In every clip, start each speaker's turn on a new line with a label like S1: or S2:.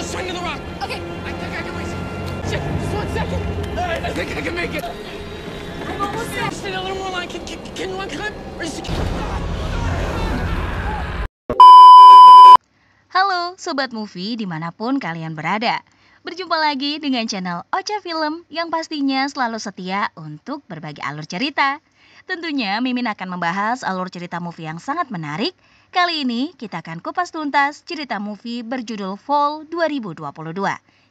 S1: swing to the rock. Okay. I think I can reach it. Shit, just 1 second. All right, I think I can make it. I'm almost there. Stay a little more line. Can one climb? Or is it...
S2: Halo Sobat Movie dimanapun kalian berada. Berjumpa lagi dengan channel Ocha Film yang pastinya selalu setia untuk berbagi alur cerita. Tentunya Mimin akan membahas alur cerita movie yang sangat menarik. Kali ini kita akan kupas tuntas cerita movie berjudul Fall 2022.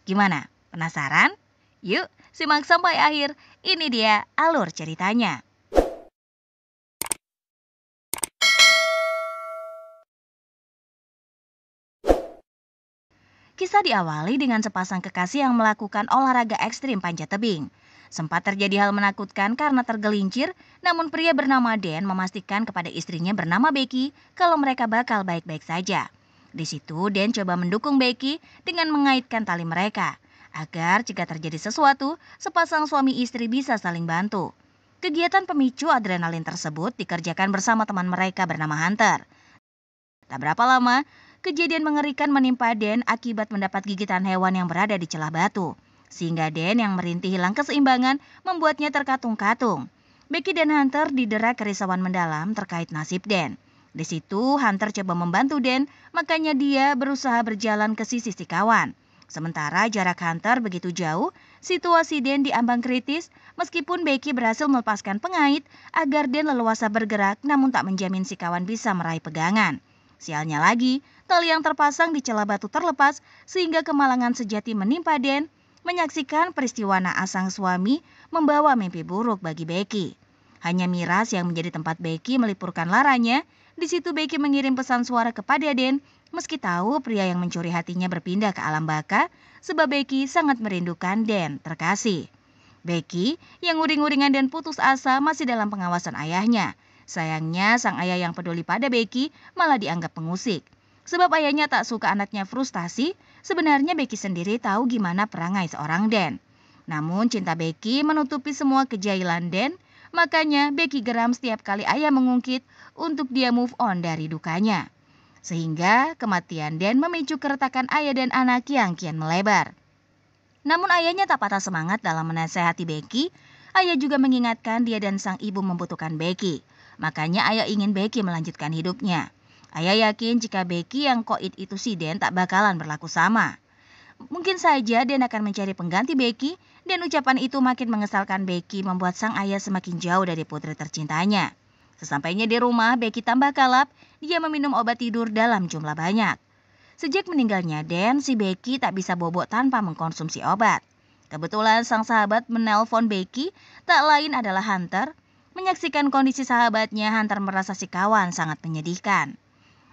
S2: Gimana? Penasaran? Yuk simak sampai akhir. Ini dia alur ceritanya. Kisah diawali dengan sepasang kekasih yang melakukan olahraga ekstrim panjat tebing. Sempat terjadi hal menakutkan karena tergelincir, namun pria bernama Dan memastikan kepada istrinya bernama Becky kalau mereka bakal baik-baik saja. Di situ Dan coba mendukung Becky dengan mengaitkan tali mereka, agar jika terjadi sesuatu, sepasang suami istri bisa saling bantu. Kegiatan pemicu adrenalin tersebut dikerjakan bersama teman mereka bernama Hunter. Tak berapa lama, kejadian mengerikan menimpa Dan akibat mendapat gigitan hewan yang berada di celah batu. Sehingga Dan yang merintih hilang keseimbangan membuatnya terkatung-katung. Becky dan Hunter didera kerisauan mendalam terkait nasib Dan. Di situ Hunter coba membantu Dan, makanya dia berusaha berjalan ke sisi si kawan. Sementara jarak Hunter begitu jauh, situasi Dan diambang kritis meskipun Becky berhasil melepaskan pengait agar Dan leluasa bergerak namun tak menjamin si kawan bisa meraih pegangan. Sialnya lagi, tali yang terpasang di celah batu terlepas sehingga kemalangan sejati menimpa Dan. Menyaksikan peristiwa naas sang suami membawa mimpi buruk bagi Becky. Hanya miras yang menjadi tempat Becky melipurkan laranya. Di situ Becky mengirim pesan suara kepada Dan meski tahu pria yang mencuri hatinya berpindah ke alam baka sebab Becky sangat merindukan Dan terkasih. Becky yang uring-uringan dan putus asa masih dalam pengawasan ayahnya. Sayangnya sang ayah yang peduli pada Becky malah dianggap pengusik. Sebab ayahnya tak suka anaknya frustasi, sebenarnya Becky sendiri tahu gimana perangai seorang Dan. Namun cinta Becky menutupi semua kejailan Dan, makanya Becky geram setiap kali ayah mengungkit untuk dia move on dari dukanya. Sehingga kematian Dan memicu keretakan ayah dan anak yang kian melebar. Namun ayahnya tak patah semangat dalam menasehati Becky, ayah juga mengingatkan dia dan sang ibu membutuhkan Becky. Makanya ayah ingin Becky melanjutkan hidupnya. Ayah yakin jika Becky yang koit itu si Dan tak bakalan berlaku sama. Mungkin saja Dan akan mencari pengganti Becky dan ucapan itu makin mengesalkan Becky membuat sang ayah semakin jauh dari putri tercintanya. Sesampainya di rumah, Becky tambah kalap, dia meminum obat tidur dalam jumlah banyak. Sejak meninggalnya Dan, si Becky tak bisa bobok tanpa mengkonsumsi obat. Kebetulan sang sahabat menelpon Becky, tak lain adalah Hunter. Menyaksikan kondisi sahabatnya, Hunter merasa si kawan sangat menyedihkan.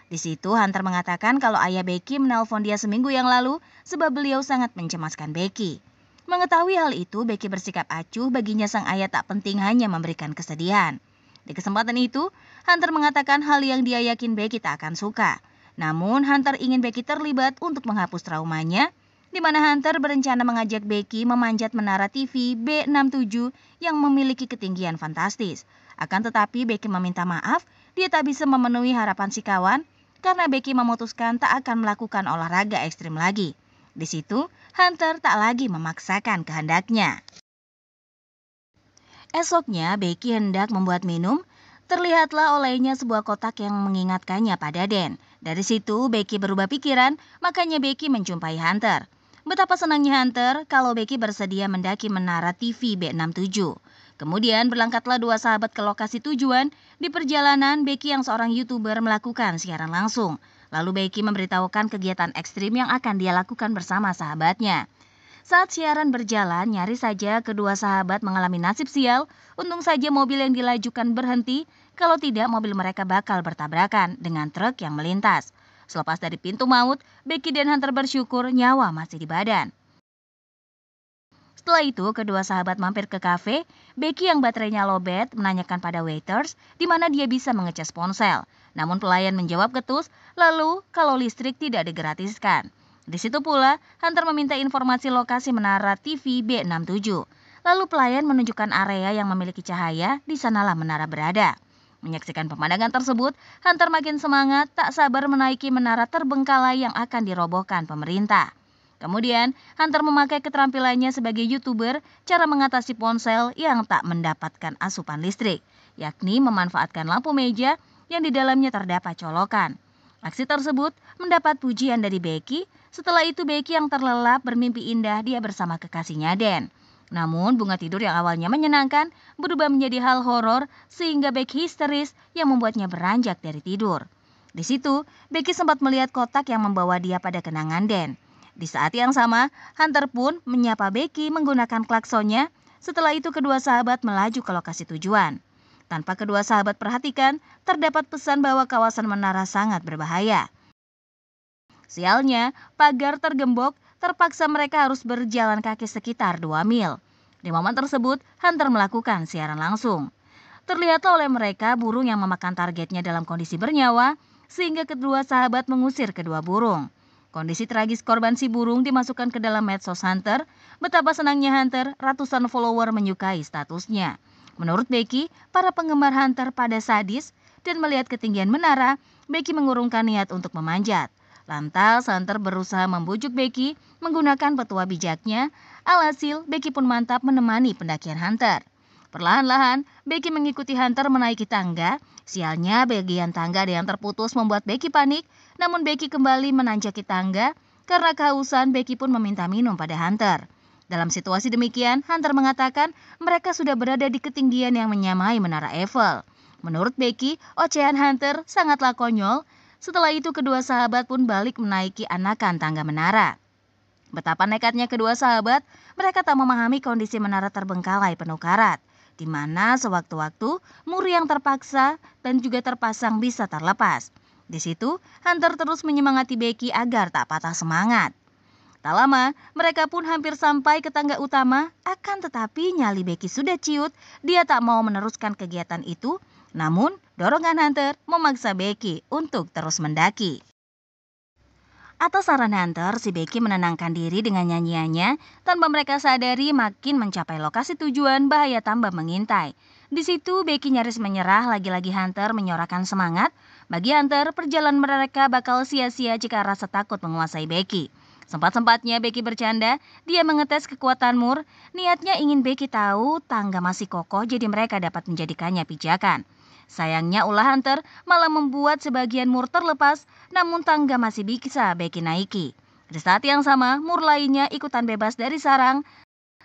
S2: Di situ Hunter mengatakan kalau ayah Becky menelpon dia seminggu yang lalu sebab beliau sangat mencemaskan Becky. Mengetahui hal itu, Becky bersikap acuh, baginya sang ayah tak penting hanya memberikan kesedihan. Di kesempatan itu, Hunter mengatakan hal yang dia yakin Becky tak akan suka. Namun Hunter ingin Becky terlibat untuk menghapus traumanya, di mana Hunter berencana mengajak Becky memanjat menara TV B67 yang memiliki ketinggian fantastis. Akan tetapi Becky meminta maaf, dia tak bisa memenuhi harapan si kawan, karena Becky memutuskan tak akan melakukan olahraga ekstrim lagi. Di situ, Hunter tak lagi memaksakan kehendaknya. Esoknya, Becky hendak membuat minum. Terlihatlah olehnya sebuah kotak yang mengingatkannya pada Dan. Dari situ, Becky berubah pikiran, makanya Becky menjumpai Hunter. Betapa senangnya Hunter kalau Becky bersedia mendaki menara TV B67. Kemudian berangkatlah dua sahabat ke lokasi tujuan. Di perjalanan, Becky yang seorang YouTuber melakukan siaran langsung. Lalu Becky memberitahukan kegiatan ekstrim yang akan dia lakukan bersama sahabatnya. Saat siaran berjalan, nyaris saja kedua sahabat mengalami nasib sial. Untung saja mobil yang dilajukan berhenti, kalau tidak mobil mereka bakal bertabrakan dengan truk yang melintas. Selepas dari pintu maut, Becky dan Hunter bersyukur nyawa masih di badan. Setelah itu, kedua sahabat mampir ke kafe. Becky yang baterainya lowbat menanyakan pada waiters di mana dia bisa mengecas ponsel. Namun pelayan menjawab ketus, lalu kalau listrik tidak digratiskan. Di situ pula, Hunter meminta informasi lokasi menara TV B67. Lalu pelayan menunjukkan area yang memiliki cahaya, di sanalah menara berada. Menyaksikan pemandangan tersebut, Hunter makin semangat, tak sabar menaiki menara terbengkalai yang akan dirobohkan pemerintah. Kemudian, Hunter memakai keterampilannya sebagai YouTuber cara mengatasi ponsel yang tak mendapatkan asupan listrik, yakni memanfaatkan lampu meja yang di dalamnya terdapat colokan. Aksi tersebut mendapat pujian dari Becky. Setelah itu Becky yang terlelap bermimpi indah dia bersama kekasihnya Dan. Namun bunga tidur yang awalnya menyenangkan berubah menjadi hal horor sehingga Becky histeris yang membuatnya beranjak dari tidur. Di situ, Becky sempat melihat kotak yang membawa dia pada kenangan Dan. Di saat yang sama, Hunter pun menyapa Becky menggunakan klaksonnya. Setelah itu kedua sahabat melaju ke lokasi tujuan. Tanpa kedua sahabat perhatikan, terdapat pesan bahwa kawasan menara sangat berbahaya. Sialnya, pagar tergembok, terpaksa mereka harus berjalan kaki sekitar 2 mil. Di momen tersebut, Hunter melakukan siaran langsung. Terlihatlah oleh mereka burung yang memakan targetnya dalam kondisi bernyawa, sehingga kedua sahabat mengusir kedua burung. Kondisi tragis korban si burung dimasukkan ke dalam medsos Hunter. Betapa senangnya Hunter, ratusan follower menyukai statusnya. Menurut Becky, para penggemar Hunter pada sadis dan melihat ketinggian menara, Becky mengurungkan niat untuk memanjat. Lantas Hunter berusaha membujuk Becky menggunakan petua bijaknya. Alhasil, Becky pun mantap menemani pendakian Hunter. Perlahan-lahan, Becky mengikuti Hunter menaiki tangga. Sialnya, bagian tangga ada yang terputus membuat Becky panik. Namun Becky kembali menanjaki tangga. Karena kehausan, Becky pun meminta minum pada Hunter. Dalam situasi demikian, Hunter mengatakan mereka sudah berada di ketinggian yang menyamai Menara Eiffel. Menurut Becky, ocehan Hunter sangatlah konyol. Setelah itu kedua sahabat pun balik menaiki anakan tangga menara. Betapa nekatnya kedua sahabat, mereka tak memahami kondisi menara terbengkalai penuh karat, di mana sewaktu-waktu mur yang terpaksa dan juga terpasang bisa terlepas. Di situ, Hunter terus menyemangati Becky agar tak patah semangat. Tak lama, mereka pun hampir sampai ke tangga utama, akan tetapi nyali Becky sudah ciut, dia tak mau meneruskan kegiatan itu. Namun, dorongan Hunter memaksa Becky untuk terus mendaki. Atas saran Hunter, si Becky menenangkan diri dengan nyanyiannya. Tanpa mereka sadari, makin mencapai lokasi tujuan, bahaya tambah mengintai. Di situ, Becky nyaris menyerah, lagi-lagi Hunter menyorakan semangat. Bagi Hunter, perjalanan mereka bakal sia-sia jika rasa takut menguasai Becky. Sempat-sempatnya Becky bercanda, dia mengetes kekuatan mur. Niatnya ingin Becky tahu tangga masih kokoh, jadi mereka dapat menjadikannya pijakan. Sayangnya ulah Hunter malah membuat sebagian mur terlepas, namun tangga masih bisa Becky naiki. Di saat yang sama, mur lainnya ikutan bebas dari sarang.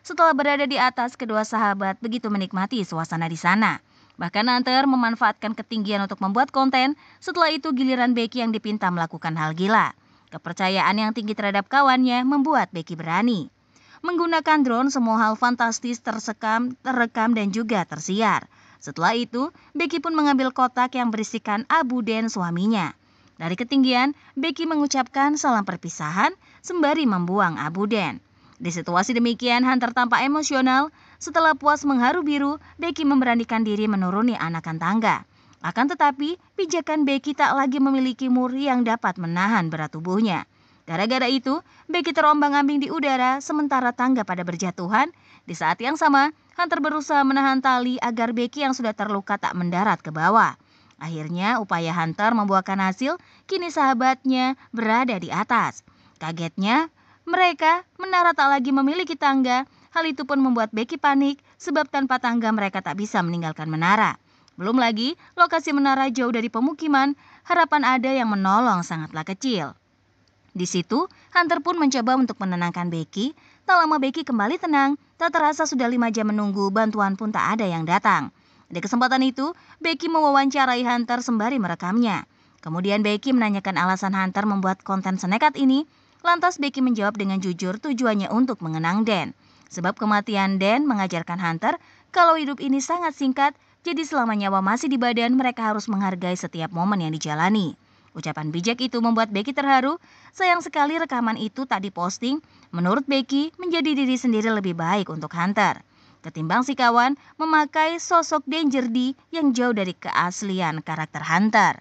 S2: Setelah berada di atas, kedua sahabat begitu menikmati suasana di sana. Bahkan Hunter memanfaatkan ketinggian untuk membuat konten. Setelah itu giliran Becky yang dipinta melakukan hal gila. Kepercayaan yang tinggi terhadap kawannya membuat Becky berani. Menggunakan drone, semua hal fantastis terekam dan juga tersiar. Setelah itu, Becky pun mengambil kotak yang berisikan abu Dan suaminya. Dari ketinggian, Becky mengucapkan salam perpisahan sembari membuang abu Dan. Di situasi demikian, Hunter tampak emosional. Setelah puas mengharu biru, Becky memberanikan diri menuruni anakan tangga. Akan tetapi, pijakan Becky tak lagi memiliki mur yang dapat menahan berat tubuhnya. Gara-gara itu, Becky terombang-ambing di udara sementara tangga pada berjatuhan. Di saat yang sama, Hunter berusaha menahan tali agar Becky yang sudah terluka tak mendarat ke bawah. Akhirnya, upaya Hunter membuahkan hasil, kini sahabatnya berada di atas. Kagetnya, mereka menara tak lagi memiliki tangga. Hal itu pun membuat Becky panik, sebab tanpa tangga mereka tak bisa meninggalkan menara. Belum lagi, lokasi menara jauh dari pemukiman, harapan ada yang menolong sangatlah kecil. Di situ, Hunter pun mencoba untuk menenangkan Becky. Tak lama Becky kembali tenang, tak terasa sudah 5 jam menunggu, bantuan pun tak ada yang datang. Di kesempatan itu, Becky mewawancarai Hunter sembari merekamnya. Kemudian Becky menanyakan alasan Hunter membuat konten senekat ini. Lantas Becky menjawab dengan jujur tujuannya untuk mengenang Dan. Sebab kematian Dan mengajarkan Hunter kalau hidup ini sangat singkat, jadi selama nyawa masih di badan mereka harus menghargai setiap momen yang dijalani. Ucapan bijak itu membuat Becky terharu. Sayang sekali rekaman itu tak diposting. Menurut Becky, menjadi diri sendiri lebih baik untuk Hunter ketimbang si kawan memakai sosok Danger D yang jauh dari keaslian karakter Hunter.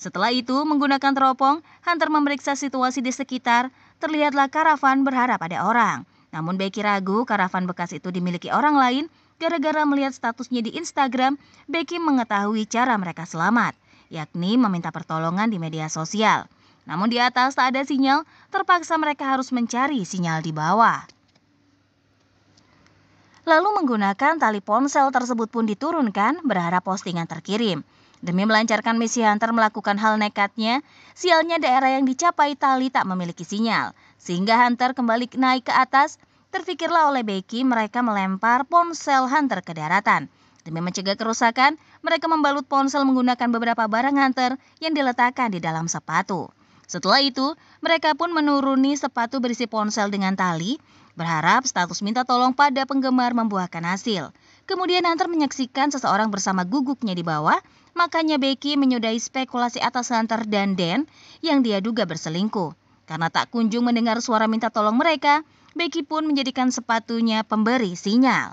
S2: Setelah itu, menggunakan teropong, Hunter memeriksa situasi di sekitar. Terlihatlah karavan berharap ada orang. Namun Becky ragu karavan bekas itu dimiliki orang lain. Gara-gara melihat statusnya di Instagram, Becky mengetahui cara mereka selamat, yakni meminta pertolongan di media sosial. Namun di atas tak ada sinyal, terpaksa mereka harus mencari sinyal di bawah. Lalu menggunakan tali ponsel tersebut pun diturunkan berharap postingan terkirim. Demi melancarkan misi Hunter melakukan hal nekatnya, sialnya daerah yang dicapai tali tak memiliki sinyal. Sehingga Hunter kembali naik ke atas, terfikirlah oleh Becky mereka melempar ponsel Hunter ke daratan. Demi mencegah kerusakan, mereka membalut ponsel menggunakan beberapa barang Hunter yang diletakkan di dalam sepatu. Setelah itu, mereka pun menuruni sepatu berisi ponsel dengan tali, berharap status minta tolong pada penggemar membuahkan hasil. Kemudian Hunter menyaksikan seseorang bersama guguknya di bawah, makanya Becky menyudahi spekulasi atas Hunter dan Dan yang dia duga berselingkuh. Karena tak kunjung mendengar suara minta tolong mereka, Becky pun menjadikan sepatunya pemberi sinyal.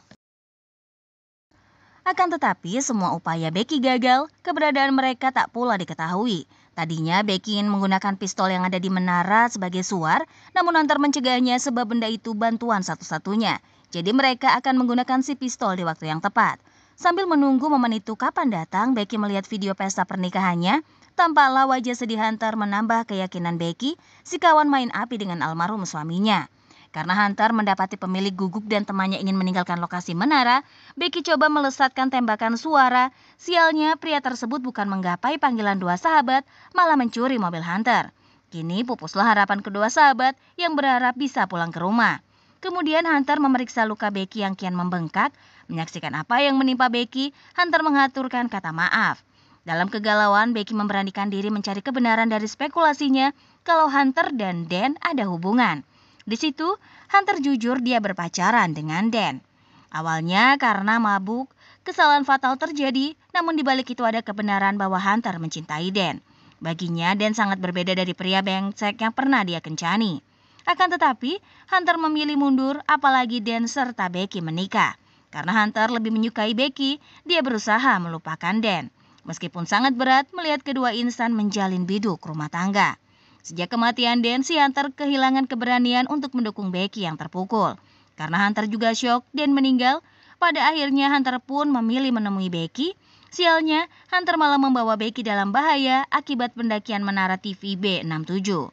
S2: Akan tetapi semua upaya Becky gagal, keberadaan mereka tak pula diketahui. Tadinya Becky ingin menggunakan pistol yang ada di menara sebagai suar, namun Hunter mencegahnya sebab benda itu bantuan satu-satunya. Jadi mereka akan menggunakan si pistol di waktu yang tepat. Sambil menunggu momen itu kapan datang, Becky melihat video pesta pernikahannya. Tampaklah wajah sedih Hunter menambah keyakinan Becky si kawan main api dengan almarhum suaminya. Karena Hunter mendapati pemilik guguk dan temannya ingin meninggalkan lokasi menara, Becky coba melesatkan tembakan suara. Sialnya, pria tersebut bukan menggapai panggilan dua sahabat, malah mencuri mobil Hunter. Kini pupuslah harapan kedua sahabat yang berharap bisa pulang ke rumah. Kemudian Hunter memeriksa luka Becky yang kian membengkak. Menyaksikan apa yang menimpa Becky, Hunter mengaturkan kata maaf. Dalam kegalauan, Becky memberanikan diri mencari kebenaran dari spekulasinya kalau Hunter dan Dan ada hubungan. Di situ, Hunter jujur dia berpacaran dengan Dan. Awalnya karena mabuk, kesalahan fatal terjadi, namun di balik itu ada kebenaran bahwa Hunter mencintai Dan. Baginya, Dan sangat berbeda dari pria brengsek yang pernah dia kencani. Akan tetapi, Hunter memilih mundur, apalagi Dan serta Becky menikah. Karena Hunter lebih menyukai Becky, dia berusaha melupakan Dan. Meskipun sangat berat melihat kedua insan menjalin biduk rumah tangga. Sejak kematian Dan, si Hunter kehilangan keberanian untuk mendukung Becky yang terpukul. Karena Hunter juga syok Dan meninggal, pada akhirnya Hunter pun memilih menemui Becky. Sialnya, Hunter malah membawa Becky dalam bahaya akibat pendakian menara TV B67.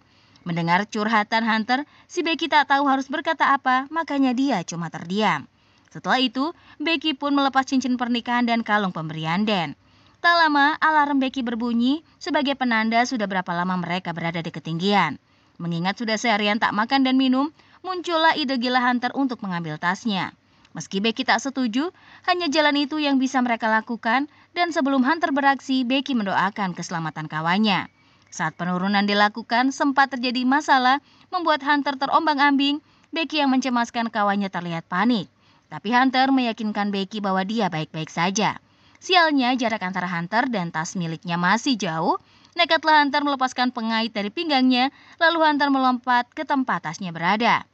S2: Mendengar curhatan Hunter, si Becky tak tahu harus berkata apa, makanya dia cuma terdiam. Setelah itu, Becky pun melepas cincin pernikahan dan kalung pemberian Dan. Tak lama, alarm Becky berbunyi sebagai penanda sudah berapa lama mereka berada di ketinggian. Mengingat sudah seharian tak makan dan minum, muncullah ide gila Hunter untuk mengambil tasnya. Meski Becky tak setuju, hanya jalan itu yang bisa mereka lakukan, dan sebelum Hunter beraksi, Becky mendoakan keselamatan kawannya. Saat penurunan dilakukan, sempat terjadi masalah, membuat Hunter terombang-ambing. Becky yang mencemaskan kawannya terlihat panik. Tapi Hunter meyakinkan Becky bahwa dia baik-baik saja. Sialnya, jarak antara Hunter dan tas miliknya masih jauh. Nekatlah Hunter melepaskan pengait dari pinggangnya, lalu Hunter melompat ke tempat tasnya berada.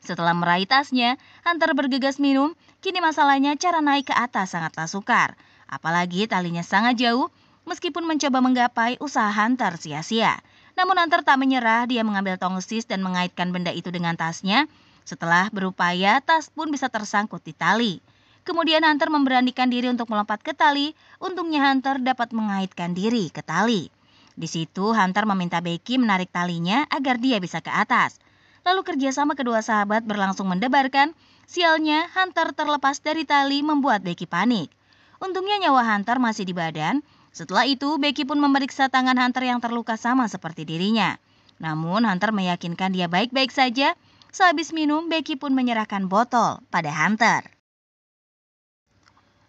S2: Setelah meraih tasnya, Hunter bergegas minum. Kini masalahnya cara naik ke atas sangatlah sukar. Apalagi talinya sangat jauh, meskipun mencoba menggapai usaha Hunter sia-sia. Namun Hunter tak menyerah, dia mengambil tongsis dan mengaitkan benda itu dengan tasnya. Setelah berupaya, tas pun bisa tersangkut di tali. Kemudian Hunter memberanikan diri untuk melompat ke tali. Untungnya Hunter dapat mengaitkan diri ke tali. Di situ Hunter meminta Becky menarik talinya agar dia bisa ke atas. Lalu kerjasama kedua sahabat berlangsung mendebarkan. Sialnya, Hunter terlepas dari tali membuat Becky panik. Untungnya nyawa Hunter masih di badan. Setelah itu Becky pun memeriksa tangan Hunter yang terluka sama seperti dirinya. Namun Hunter meyakinkan dia baik-baik saja. Sehabis minum, Becky pun menyerahkan botol pada Hunter.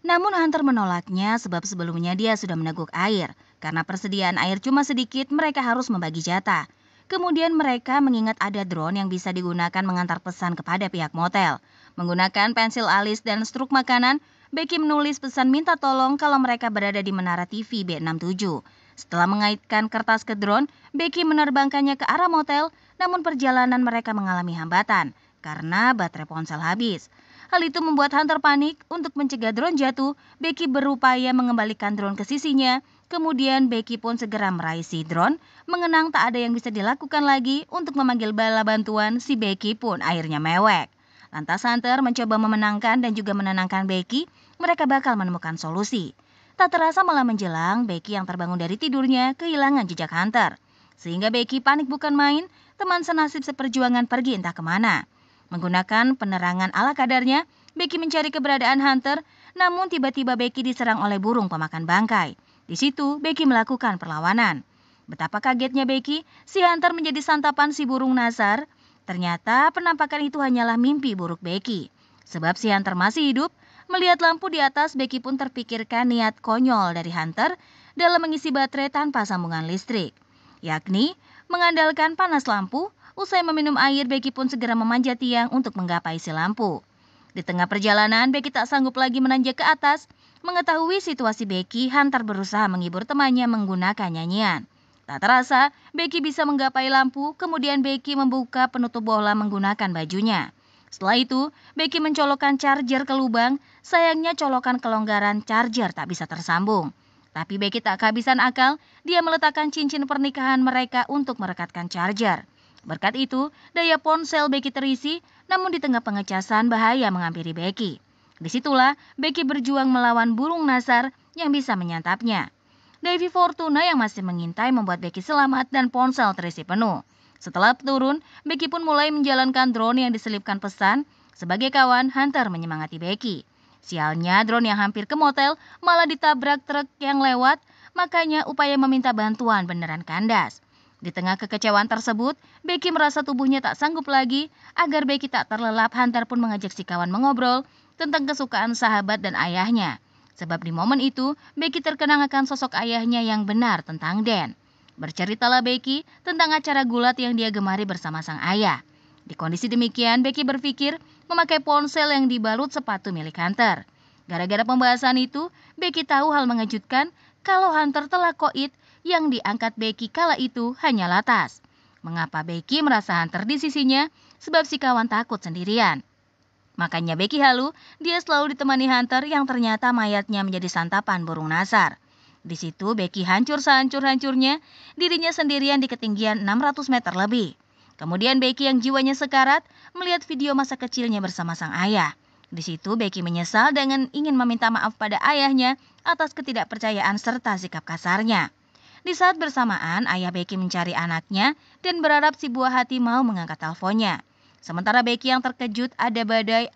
S2: Namun Hunter menolaknya sebab sebelumnya dia sudah meneguk air. Karena persediaan air cuma sedikit, mereka harus membagi jatah. Kemudian mereka mengingat ada drone yang bisa digunakan mengantar pesan kepada pihak motel. Menggunakan pensil alis dan struk makanan, Becky menulis pesan minta tolong kalau mereka berada di menara TV B67. Setelah mengaitkan kertas ke drone, Becky menerbangkannya ke arah motel, namun perjalanan mereka mengalami hambatan karena baterai ponsel habis. Hal itu membuat Hunter panik. Untuk mencegah drone jatuh, Becky berupaya mengembalikan drone ke sisinya. Kemudian Becky pun segera meraih si drone. Mengenang tak ada yang bisa dilakukan lagi untuk memanggil bala bantuan, si Becky pun akhirnya mewek. Lantas Hunter mencoba memenangkan dan juga menenangkan Becky. Mereka bakal menemukan solusi. Tak terasa malam menjelang, Becky yang terbangun dari tidurnya kehilangan jejak Hunter. Sehingga Becky panik bukan main, teman senasib seperjuangan pergi entah kemana. Menggunakan penerangan ala kadarnya, Becky mencari keberadaan Hunter, namun tiba-tiba Becky diserang oleh burung pemakan bangkai. Di situ, Becky melakukan perlawanan. Betapa kagetnya Becky, si Hunter menjadi santapan si burung nasar. Ternyata penampakan itu hanyalah mimpi buruk Becky. Sebab si Hunter masih hidup, melihat lampu di atas, Becky pun terpikirkan niat konyol dari Hunter dalam mengisi baterai tanpa sambungan listrik. Yakni, mengandalkan panas lampu. Usai meminum air, Becky pun segera memanjat tiang untuk menggapai si lampu. Di tengah perjalanan, Becky tak sanggup lagi menanjak ke atas. Mengetahui situasi Becky, Hunter berusaha menghibur temannya menggunakan nyanyian. Tak terasa, Becky bisa menggapai lampu, kemudian Becky membuka penutup bohlam menggunakan bajunya. Setelah itu, Becky mencolokkan charger ke lubang. Sayangnya colokan kelonggaran charger tak bisa tersambung. Tapi Becky tak kehabisan akal, dia meletakkan cincin pernikahan mereka untuk merekatkan charger. Berkat itu, daya ponsel Becky terisi, namun di tengah pengecasan bahaya menghampiri Becky. Disitulah Becky berjuang melawan burung nasar yang bisa menyantapnya. Devi Fortuna yang masih mengintai membuat Becky selamat dan ponsel terisi penuh. Setelah turun, Becky pun mulai menjalankan drone yang diselipkan pesan. Sebagai kawan, Hunter menyemangati Becky. Sialnya drone yang hampir ke motel malah ditabrak truk yang lewat, makanya upaya meminta bantuan beneran kandas. Di tengah kekecewaan tersebut, Becky merasa tubuhnya tak sanggup lagi. Agar Becky tak terlelap, Hunter pun mengajak si kawan mengobrol tentang kesukaan sahabat dan ayahnya. Sebab di momen itu, Becky terkenang akan sosok ayahnya yang benar tentang Dan. Berceritalah Becky tentang acara gulat yang dia gemari bersama sang ayah. Di kondisi demikian, Becky berpikir memakai ponsel yang dibalut sepatu milik Hunter. Gara-gara pembahasan itu, Becky tahu hal mengejutkan kalau Hunter telah koit. Yang diangkat Becky kala itu hanyalah tas. Mengapa Becky merasa Hunter di sisinya? Sebab si kawan takut sendirian. Makanya Becky halu, dia selalu ditemani Hunter yang ternyata mayatnya menjadi santapan burung nasar. Di situ Becky hancur sehancur-hancurnya, dirinya sendirian di ketinggian 600 meter lebih. Kemudian Becky yang jiwanya sekarat melihat video masa kecilnya bersama sang ayah. Di situ Becky menyesal dengan ingin meminta maaf pada ayahnya atas ketidakpercayaan serta sikap kasarnya. Di saat bersamaan, ayah Becky mencari anaknya dan berharap si buah hati mau mengangkat teleponnya. Sementara Becky yang terkejut ada badai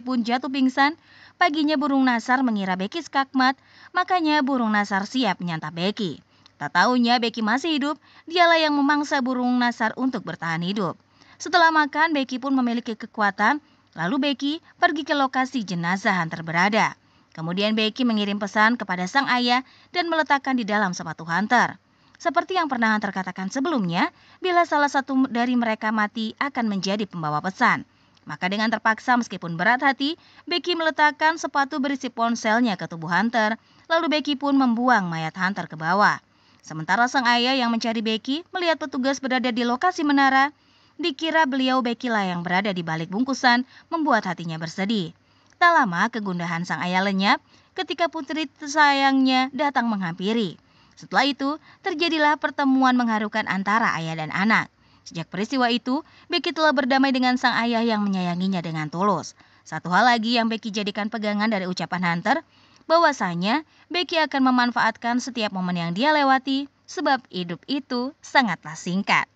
S2: pun jatuh pingsan. Paginya burung nasar mengira Becky skakmat, makanya burung nasar siap menyantap Becky. Tak taunya Becky masih hidup, dialah yang memangsa burung nasar untuk bertahan hidup. Setelah makan, Becky pun memiliki kekuatan, lalu Becky pergi ke lokasi jenazah Hunter berada. Kemudian Becky mengirim pesan kepada sang ayah dan meletakkan di dalam sepatu Hunter. Seperti yang pernah Hunter katakan sebelumnya, bila salah satu dari mereka mati akan menjadi pembawa pesan. Maka dengan terpaksa meskipun berat hati, Becky meletakkan sepatu berisi ponselnya ke tubuh Hunter, lalu Becky pun membuang mayat Hunter ke bawah. Sementara sang ayah yang mencari Becky melihat petugas berada di lokasi menara, dikira beliau Becky lah yang berada di balik bungkusan, membuat hatinya bersedih. Tak lama kegundahan sang ayah lenyap ketika putri tersayangnya datang menghampiri. Setelah itu, terjadilah pertemuan mengharukan antara ayah dan anak. Sejak peristiwa itu, Becky telah berdamai dengan sang ayah yang menyayanginya dengan tulus. Satu hal lagi yang Becky jadikan pegangan dari ucapan Hunter, bahwasanya Becky akan memanfaatkan setiap momen yang dia lewati, sebab hidup itu sangatlah singkat.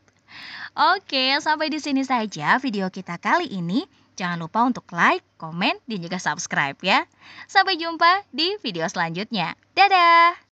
S2: Oke, sampai di sini saja video kita kali ini. Jangan lupa untuk like, komen, dan juga subscribe ya. Sampai jumpa di video selanjutnya. Dadah!